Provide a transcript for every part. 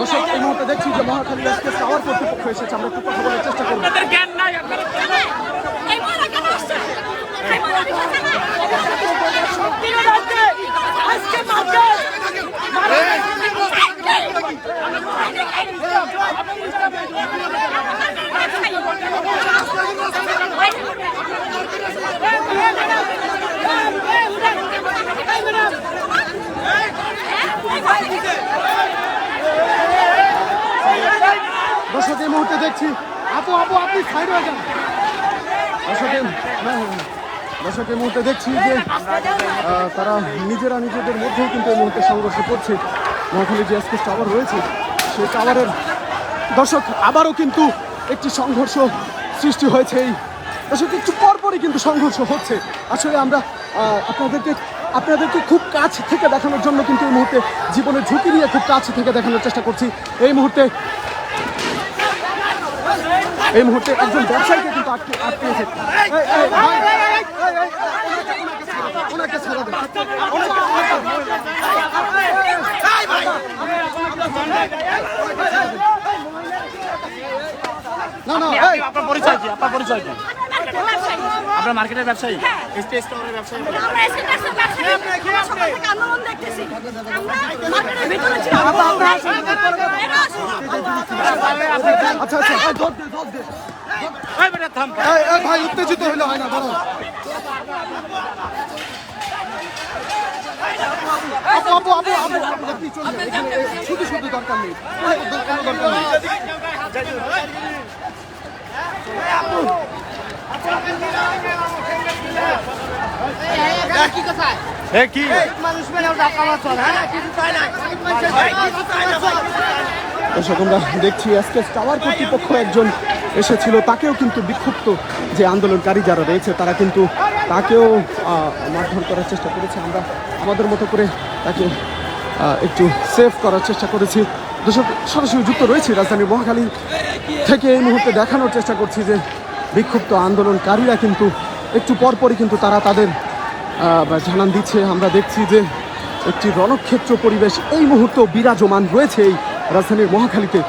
দর্শক এই মুহূর্তে দেখছি যে মহাখালী এসকে টাওয়ার কর্তৃপক্ষ এসেছে, আমরা একটু কথা বলার চেষ্টা করবো। দর্শক এই মুহূর্তে দেখছি আপু আপনি সাইড হয়ে যান। দর্শক এই মুহূর্তে দেখছি যে তারা নিজেরা নিজেদের মধ্যেই কিন্তু এই মুহূর্তে সংঘর্ষ করছে। মহাখালী যে এসকে টাওয়ার রয়েছে সেই টাওয়ারের দর্শক আবারও কিন্তু একটি সংঘর্ষ সৃষ্টি হয়েছে। এই দর্শক একটু পরপরই কিন্তু সংঘর্ষ হচ্ছে। আসলে আমরা আপনাদেরকে খুব কাছ থেকে দেখানোর জন্য কিন্তু এই মুহূর্তে জীবনের ঝুঁকি নিয়ে খুব কাছ থেকে দেখানোর চেষ্টা করছি। এই মুহূর্তে একজন ব্যবসায়ীকে কিন্তু আটকেছে। ওনাকে ছাড়া দেন। না আপনার পরিচয় কি? আপনার মার্কেটের ব্যবসায়ী, স্টেজ স্টোরের ব্যবসায়ী। আমরা এসে সকাল থেকে আন্দোলন দেখতেছি। আমরা মার্কেটের ভিতরে ছিলাম। আচ্ছা ভাই উত্তেজিত হইলে হয় না। আপু আপনি চলুন, শুধু দরকার নেই, দরকার নেই। দর্শক আমরা দেখছি এসকে টাওয়ার কর্তৃপক্ষ একজন এসেছিল, তাকেও কিন্তু বিক্ষুব্ধ যে আন্দোলনকারী যারা রয়েছে তারা কিন্তু তাকেও মারধর করার চেষ্টা করেছে। আমরা আমাদের মতো করে তাকে একটু সেভ করার চেষ্টা করেছি। দর্শক সরাসরি যুক্ত রয়েছি রাজধানীর মহাখালী থেকে। এই মুহূর্তে দেখানোর চেষ্টা করছি যে বিক্ষুব্ধ আন্দোলনকারীরা কিন্তু একটু পরপরই কিন্তু তারা তাদের জানান দিচ্ছে। আমরা দেখছি যে একটি রণক্ষেত্র পরিবেশ এই মুহূর্তে বিরাজমান রয়েছে এই রাজধানীর মহাখালীতে।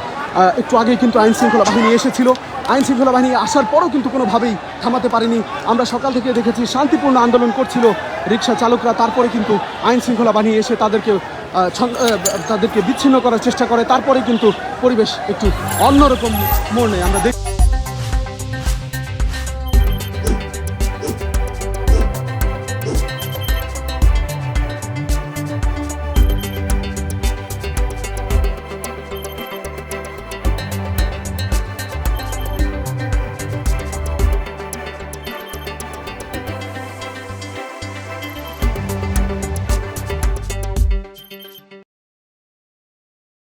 একটু আগেই কিন্তু আইনশৃঙ্খলা বাহিনী এসেছিল, আইনশৃঙ্খলা বাহিনী আসার পরও কিন্তু কোনোভাবেই থামাতে পারেনি। আমরা সকাল থেকে দেখেছি শান্তিপূর্ণ আন্দোলন করছিল রিক্সা চালকরা, তারপরে কিন্তু আইনশৃঙ্খলা বাহিনী এসে তাদেরকে বিচ্ছিন্ন করার চেষ্টা করে। তারপরে কিন্তু পরিবেশ একটু অন্যরকম মোড় নেয়। আমরা